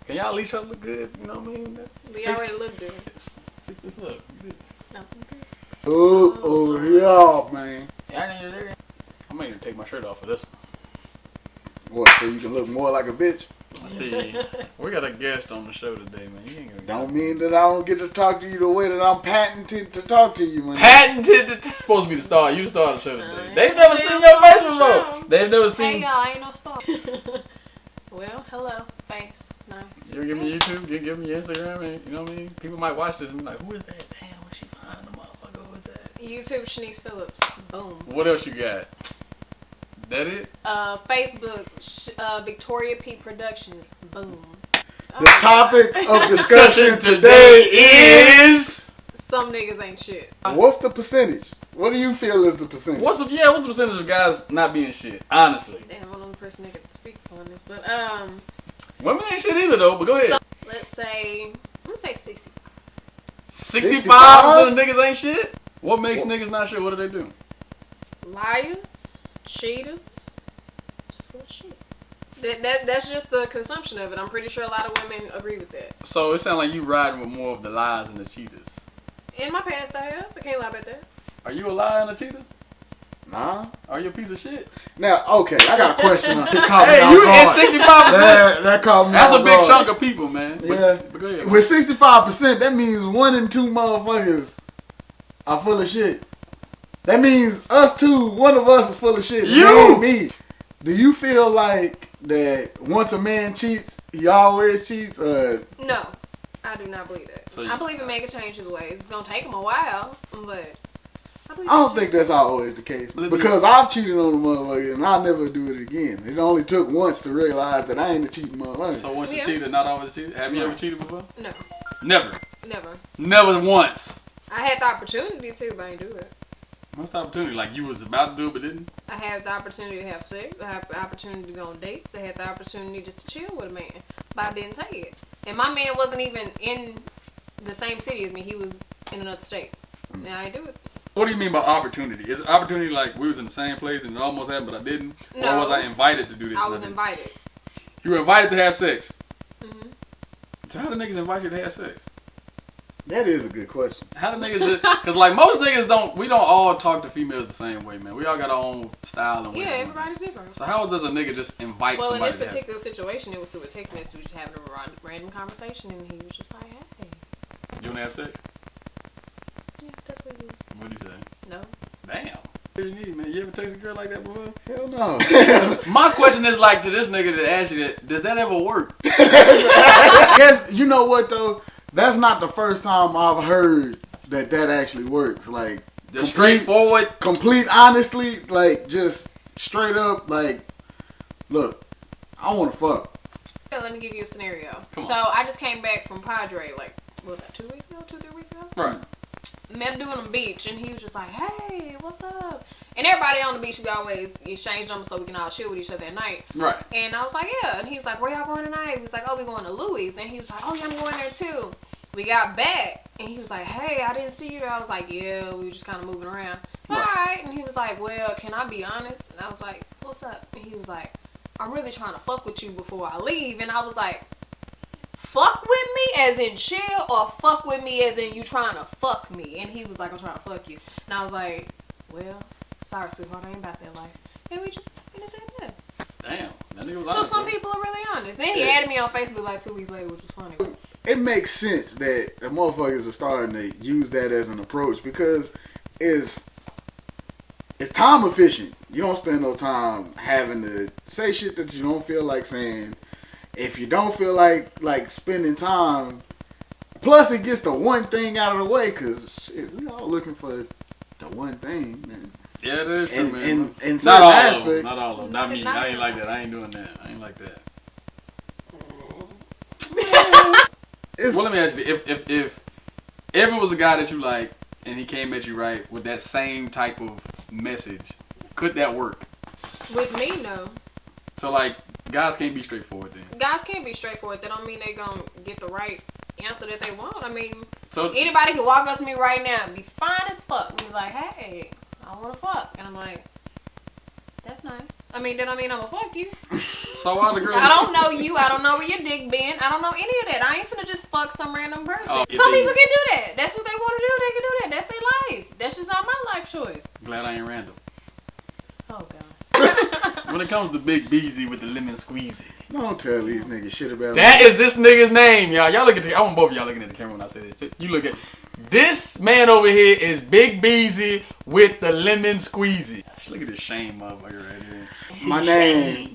Can y'all at least try to look good? You know what I mean? We already look good. Fix this up. Oh, yeah, man. I might even take my shirt off for this one. What, so you can look more like a bitch? See, we got a guest on the show today, man. You ain't gonna Don't mean that I don't get to talk to you the way that I'm patented to talk to you, man. Patented to supposed to be the star. You the star of the show today. They've never seen your face before. They've never seen. Hey y'all, I ain't no star. Well, hello, face, nice. You give me YouTube, you give me Instagram, and you know what I mean? People might watch this and be like, who is that? Damn, where she find the motherfucker? Who is that? YouTube, Shanice Phillips. Boom. What else you got? That it? Facebook, Victoria P Productions. Boom. The topic of discussion today is... Some niggas ain't shit. What's the percentage? What do you feel is the percentage? What's the percentage of guys not being shit? Honestly. Damn, I'm the only person that can speak on this, but women ain't shit either though. But go ahead. So, let's say, I'm gonna say 65. 65% of niggas ain't shit. What makes niggas not shit? What do they do? Liars, cheaters, just full of shit. That's just the consumption of it. I'm pretty sure a lot of women agree with that. So it sounds like you riding with more of the lies and the cheaters. In my past, I have. I can't lie about that. Are you a liar and a cheater? Nah. Are you a piece of shit? Now, okay, I got a question. Hey, you at 65%. That caught me. That's a big chunk of people, man. Yeah. But go ahead. With 65%, that means 1 in 2 motherfuckers are full of shit. That means us two, one of us is full of shit. You! Me. Do you feel like that once a man cheats, he always cheats? No, I do not believe that. So I believe a man can change his ways. It's gonna take him a while, but I don't think that's always the case. Because I've cheated on a motherfucker and I'll never do it again. It only took once to realize that I ain't a cheating motherfucker. So once you cheated, not always cheated? Have you ever cheated before? No. Never? Never. Never once? I had the opportunity to, but I didn't do it. What's the opportunity? Like you was about to do it but didn't? I had the opportunity to have sex. I had the opportunity to go on dates. I had the opportunity just to chill with a man. But I didn't take it. And my man wasn't even in the same city as me. He was in another state. And I didn't do it. What do you mean by opportunity? Is it opportunity like we was in the same place and it almost happened but I didn't? No. Or was I invited to do this? I was invited. You were invited to have sex? Mm-hmm. So how do niggas invite you to have sex? That is a good question. How do niggas... Because like most niggas we don't all talk to females the same way, man. We all got our own style and way. Yeah, everybody's different. So how does a nigga just invite somebody to Well, in have this particular situation, it was through a text message, just having a random conversation, and he was just like, hey. You wanna have sex? Yeah, that's what he did. What'd you say? No. Damn. What do you need, man? You ever text a girl like that before? Hell no. My question is like to this nigga that asked you that, does that ever work? Yes, you know what though? That's not the first time I've heard that actually works. Like, Just straightforward? Complete honestly, like, just straight up, like, look, I want to fuck. Yeah, let me give you a scenario. Come on. So, I just came back from Padre, like, what, 2 weeks ago? 2-3 weeks ago? Right. Met him on the beach, and he was just like, hey, what's up? And everybody on the beach, we always exchange numbers so we can all chill with each other at night. Right. And I was like, yeah. And he was like, where y'all going tonight? He was like, oh, we going to Louis. And he was like, oh, yeah, I'm going there too. We got back, and he was like, hey, I didn't see you there. I was like, yeah, we were just kind of moving around. Right. All right. And he was like, well, can I be honest? And I was like, what's up? And he was like, I'm really trying to fuck with you before I leave. And I was like, fuck with me as in chill, or fuck with me as in you trying to fuck me? And he was like, I'm trying to fuck you. And I was like, well, sorry, sweetheart, I ain't about that life. And we just ended it there. Damn. That nigga was So honest, some bro. people are really honest. Then he added me on Facebook like 2 weeks later, which was funny. It makes sense that the motherfuckers are starting to use that as an approach because it's time efficient. You don't spend no time having to say shit that you don't feel like saying. If you don't feel like spending time, plus it gets the one thing out of the way because shit, we all looking for the one thing, man. Yeah, that is true, man. In certain aspects. Not all of them. Not me. I ain't like that. I ain't doing that. I ain't like that. Well, let me ask you, if it was a guy that you like and he came at you right with that same type of message, could that work? With me, no. So like, guys can't be straightforward then. Guys can't be straightforward. That don't mean they gonna get the right answer that they want. I mean, so anybody can walk up to me right now and be fine as fuck. Be like, hey, I wanna fuck. And I'm like, That's nice. I mean, that I mean, I'm gonna fuck you. So all the girls. I don't know you. I don't know where your dick been. I don't know any of that. I ain't finna just fuck some random person. Oh, some people can do that. That's what they want to do. They can do that. That's their life. That's just not my life choice. Glad I ain't random. Oh God. When it comes to Big Beezy with the lemon squeezy. Don't tell these niggas shit about That is this nigga's name, y'all. Y'all look at I want both of y'all looking at the camera when I say this. You look at this man over here is Big Beezy with the lemon squeezy. Look at this shame motherfucker right here. My name,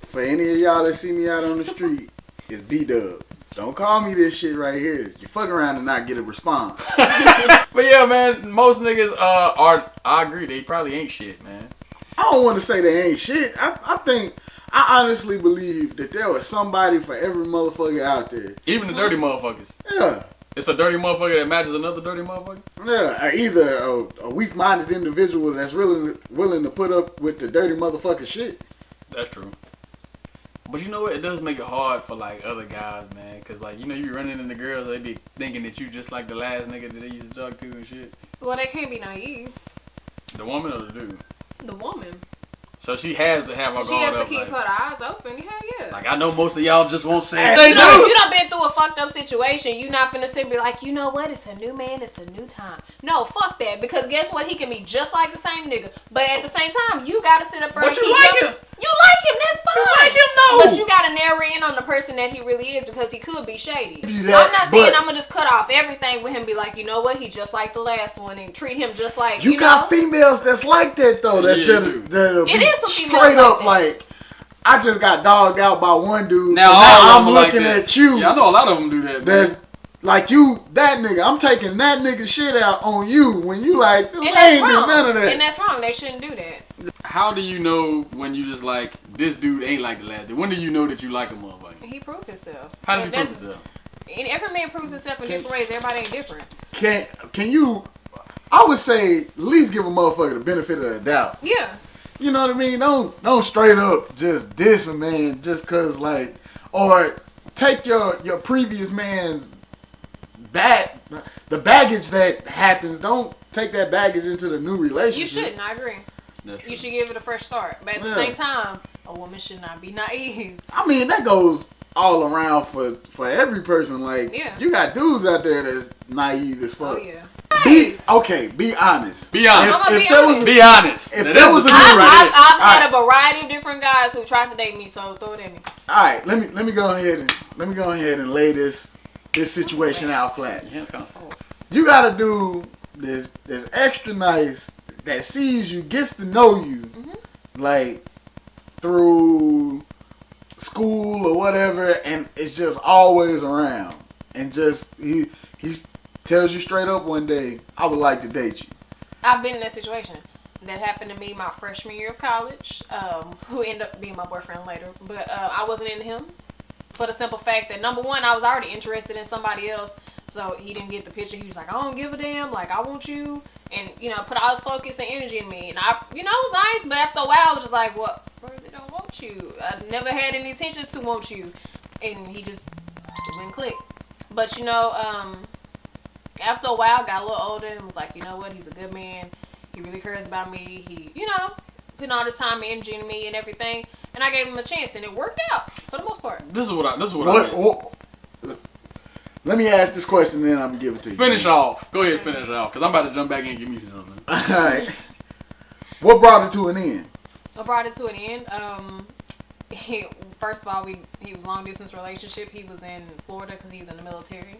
for any of y'all that see me out on the street, is B-Dub. Don't call me this shit right here. You fuck around and not get a response. But yeah, man, most niggas are, I agree, they probably ain't shit, man. I don't want to say they ain't shit. I honestly believe that there was somebody for every motherfucker out there. Even the dirty motherfuckers. Yeah. It's a dirty motherfucker that matches another dirty motherfucker? Yeah, either a weak-minded individual that's willing to put up with the dirty motherfucker shit. That's true. But you know what? It does make it hard for like other guys, man. Cause like you be running into girls, they be thinking that you just like the last nigga that they used to talk to and shit. Well, they can't be naive. The woman or the dude? The woman. So she has to have her guard up. She has to keep her eyes open. Hell yeah. Like I know most of y'all just won't say it. You know, if you done been through a fucked up situation, you not finna sit and be like, you know what? It's a new man. It's a new time. No, fuck that. Because guess what? He can be just like the same nigga. But at the same time, you gotta sit up there. But you like him. You like him. That's fine. You like him, no. But you gotta narrow in on the person that he really is because he could be shady. I'm not saying I'm gonna just cut off everything with him. Be like, you know what? He just like the last one and treat him just like you got females that's like that though. That's just that'll be straight up like I just got dogged out by one dude. Now I'm looking at you. Yeah, I know a lot of them do that. That's like you, that nigga. I'm taking that nigga shit out on you when you like. I ain't do none of that. And that's wrong. They shouldn't do that. How do you know when you just like this dude ain't like the last dude? When do you know that you like a motherfucker? He proved himself. How does he prove himself? And every man proves himself in different ways. Everybody ain't different. Can you? I would say at least give a motherfucker the benefit of the doubt. Yeah. You know what I mean? Don't straight up just diss a man just cause like, or take your previous man's the baggage that happens. Don't take that baggage into the new relationship. You shouldn't. I agree. You should give it a fresh start. But at the same time, a woman should not be naive. I mean, that goes all around for every person. Like, you got dudes out there that's naive as fuck. Oh yeah. Be honest. Be honest. If there was I've had a variety of different guys who tried to date me, so throw it at me. All right, let me go ahead and lay this situation out flat. Yeah, it's kind of soft. You got a dude that's extra nice that sees you, gets to know you, like through school or whatever, and it's just always around, and just he tells you straight up one day, I would like to date you. I've been in that situation. That happened to me my freshman year of college, who ended up being my boyfriend later. But I wasn't into him for the simple fact that, number one, I was already interested in somebody else. So he didn't get the picture. He was like, I don't give a damn. Like, I want you. And, put all his focus and energy in me. And it was nice. But after a while, I was just like, well, I really don't want you. I never had any intentions to want you. And he just wouldn't click. But, after a while, got a little older and was like, you know what? He's a good man. He really cares about me. He, putting all this time and energy into me and everything. And I gave him a chance, and it worked out for the most part. This is what I let me ask this question, then I'm gonna give it to you. Finish off. Go ahead, finish off, because I'm about to jump back in and give me something. All right. What brought it to an end? What brought it to an end? First of all, he was long distance relationship. He was in Florida because he's in the military,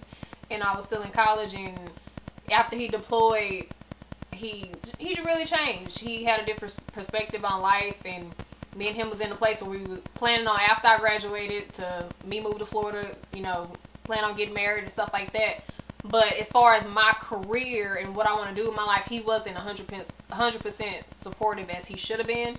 and I was still in college. And after he deployed, he really changed. He had a different perspective on life, and me and him was in a place where we were planning on, after I graduated, to me move to Florida. Plan on getting married and stuff like that. But as far as my career and what I want to do in my life, he wasn't 100% supportive as he should have been.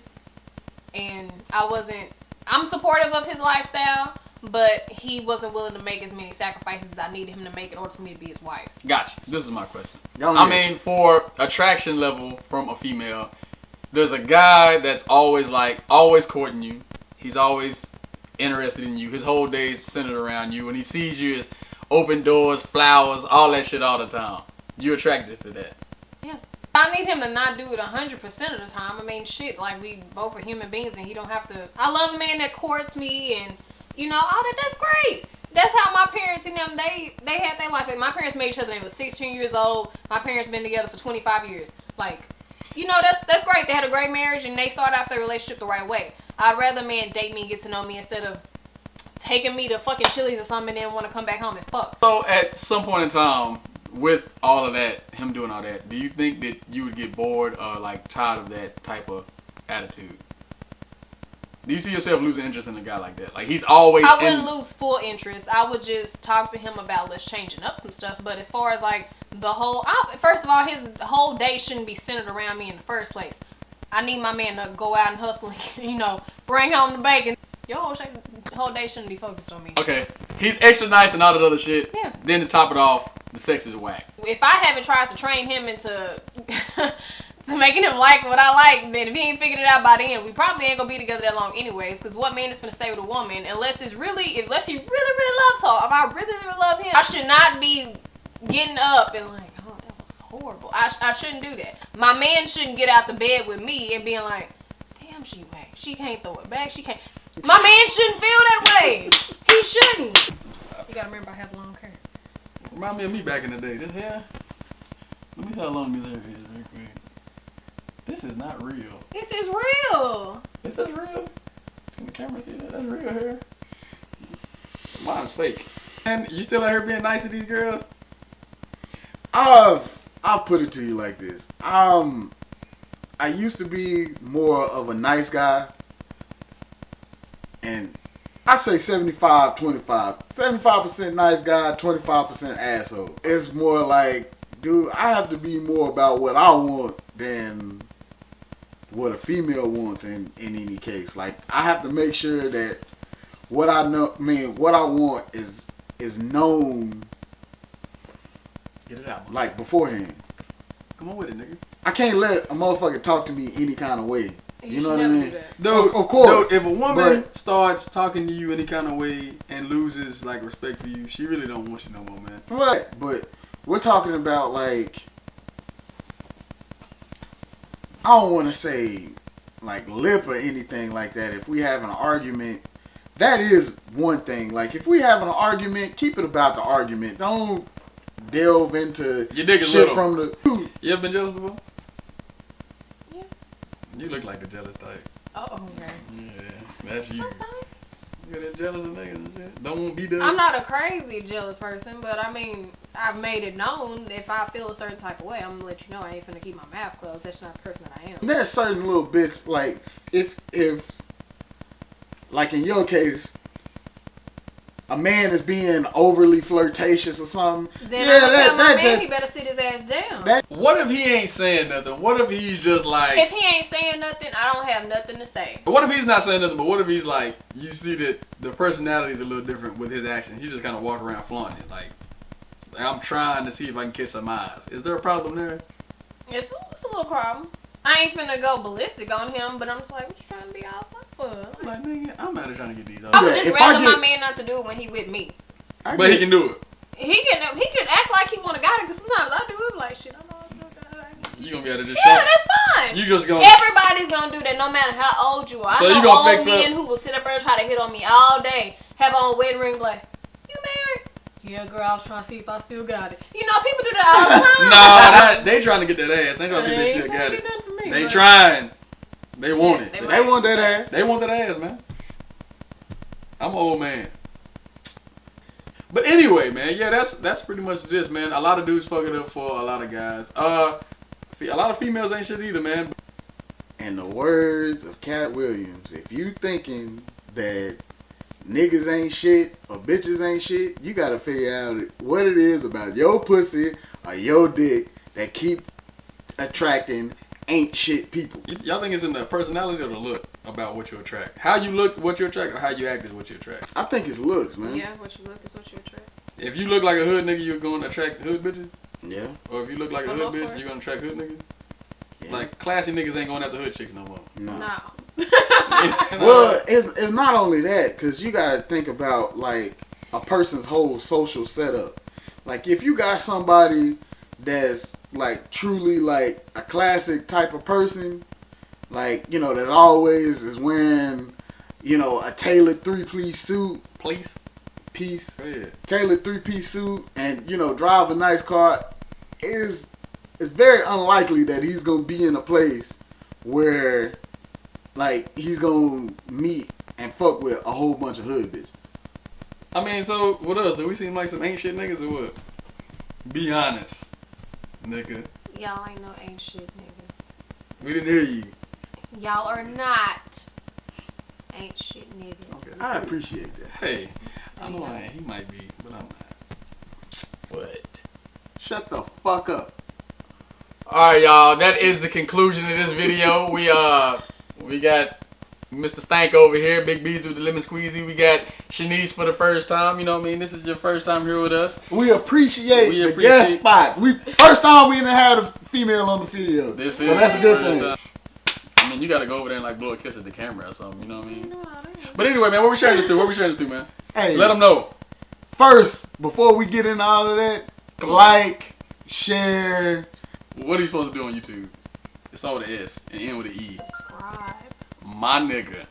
And I'm supportive of his lifestyle, but he wasn't willing to make as many sacrifices as I needed him to make in order for me to be his wife. Gotcha. This is my question. I mean, for attraction level from a female, there's a guy that's always courting you. He's always interested in you. His whole day is centered around you. When he sees you, it's open doors, flowers, all that shit all the time. You attracted to that. Yeah. I need him to not do it 100% of the time. I mean, shit, like, we both are human beings and he don't have to. I love a man that courts me and, you know, all that. That's great. That's how my parents and them, they had their life. My parents made each other when they was 16 years old. My parents been together for 25 years. Like, you know, that's great. They had a great marriage and they started off their relationship the right way. I'd rather a man date me and get to know me instead of taking me to fucking Chili's or something and then want to come back home and fuck. So at some point in time, with all of that, him doing all that, do you think that you would get bored or like tired of that type of attitude? Do you see yourself losing interest in a guy like that? Like he's always. I wouldn't lose full interest. I would just talk to him about let's changing up some stuff. But as far as like the whole, first of all, his whole day shouldn't be centered around me in the first place. I need my man to go out and hustle and, you know, bring home the bacon. Your whole day shouldn't be focused on me. Okay, he's extra nice and all that other shit. Yeah. Then to top it off, the sex is whack. If I haven't tried to train him into to making him like what I like, then if he ain't figured it out by then, we probably ain't gonna be together that long anyways. Because what man is gonna stay with a woman unless he really loves her? If I really love him, I should not be getting up and like, oh, that was horrible. I shouldn't do that. My man shouldn't get out the bed with me and being like, damn, she whack. She can't throw it back. She can't. My man shouldn't feel that way. He shouldn't. You gotta remember I have long hair. Remind me of me back in the day. This hair. Let me see how long this hair is real quick. This is not real. This is real. Is this real? Can the camera see that? That's real hair. Mine's fake. And you still out here being nice to these girls? I'll put it to you like this. I used to be more of a nice guy. And I say 75-25. 75% nice guy, 25% asshole. It's more like, dude, I have to be more about what I want than what a female wants in any case. Like, I have to make sure that what I want is known. Get it out. Like, beforehand. Come on with it, nigga. I can't let a motherfucker talk to me any kind of way. You know what I mean? Dude, of course. Dude, if a woman starts talking to you any kind of way and loses like respect for you, she really don't want you no more, man. Right, but we're talking about like, I don't want to say like lip or anything like that. If we have an argument, that is one thing. Like if we have an argument, keep it about the argument. Don't delve into shit from the. You ever been jealous before? Yeah. You look like the jealous type. Oh, okay. Yeah, that's you. Sometimes. You that jealous of niggas and shit. Don't want to be done. I'm not a crazy jealous person, but I mean, I've made it known if I feel a certain type of way, I'm gonna let you know. I ain't finna keep my mouth closed. That's not the person that I am. There's certain little bits like if like in your case, a man is being overly flirtatious or something. Then I'm gonna tell my man he better sit his ass down. What if he ain't saying nothing? What if he's just like... If he ain't saying nothing, I don't have nothing to say. What if he's not saying nothing, but what if he's like, you see that the personality is a little different with his action. He just kind of walk around flaunting it. Like, I'm trying to see if I can catch some eyes. Is there a problem there? It's a little problem. I ain't finna go ballistic on him, but I'm just like, what you trying to be all fun for? Like, nigga, I'm out of trying to get these. I would just rather my man not to do it when he with me. But he can do it. He can act like he wanna got it, because sometimes I do it like shit. I know I still got it. You gonna be able to just show. Yeah, that's fine. You just gonna. Everybody's gonna do that, no matter how old you are. So I know you gonna old fix men up. who will sit up there and try to hit on me all day, have on a wedding ring, like, you married? Yeah, girl, I was trying to see if I still got it. You know, people do that all the time. No, they trying to get that ass. They trying to see if they still got it. Me, they trying. They want it. They want that ass. They want that ass, man. I'm an old man. But anyway, man, yeah, that's pretty much this, man. A lot of dudes fuck it up for a lot of guys. A lot of females ain't shit either, man. In the words of Cat Williams, if you thinking that niggas ain't shit or bitches ain't shit, you gotta figure out what it is about your pussy or your dick that keep attracting ain't shit people. Y'all think it's in the personality or the look about what you attract? How you look, what you attract, or how you act is what you attract? I think it's looks, man. Yeah, what you look is what you attract. If you look like a hood nigga, you're going to attract hood bitches? Yeah. Or if you look like a hood bitch, you're going to attract hood niggas? Yeah. Like, classy niggas ain't going after hood chicks no more. No. Well, it's not only that, because you got to think about, like, a person's whole social setup. Like, if you got somebody that's like truly like a classic type of person, like, you know, that always is wearing, you know, a tailored 3-piece suit. Piece. Yeah. Tailored 3-piece suit and, you know, drive a nice car, it's very unlikely that he's gonna be in a place where like he's gonna meet and fuck with a whole bunch of hood bitches. I mean, so what else? Do we seem like some ain't shit niggas or what? Be honest, nigga. Y'all ain't no ain't shit niggas. We didn't hear you. Y'all are not ain't shit niggas. Okay, I appreciate that. Hey, I know he might be, but I'm not. What? Shut the fuck up. Alright, y'all, that is the conclusion of this video. We got Mr. Stank over here, Big B's with the lemon squeezy. We got Shanice for the first time. You know what I mean? This is your first time here with us. We appreciate the guest spot. First time we didn't have a female on the video. So that's a good thing. I mean, you gotta go over there and like blow a kiss at the camera or something. You know what I mean? But anyway, man, what we sharing this to? Man? Hey, let them know. First, before we get into all of that, like, share. What are you supposed to do on YouTube? It's all with an S and end with an E. Subscribe. My nigga.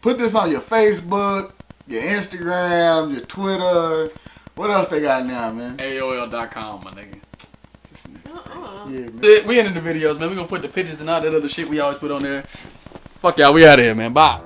Put this on your Facebook, your Instagram, your Twitter. What else they got now, man? AOL.com, my nigga. This nigga. Yeah, man. We ending the videos, man. We gonna put the pictures and all that other shit we always put on there. Fuck y'all, we out of here, man. Bye.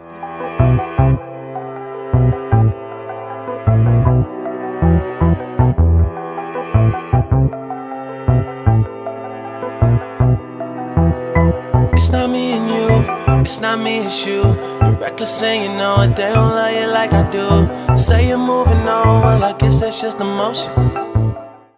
It's not me and you, it's not me, it's you. You're reckless and you know it, they don't love you like I do. Say you're moving on, well I guess that's just emotion.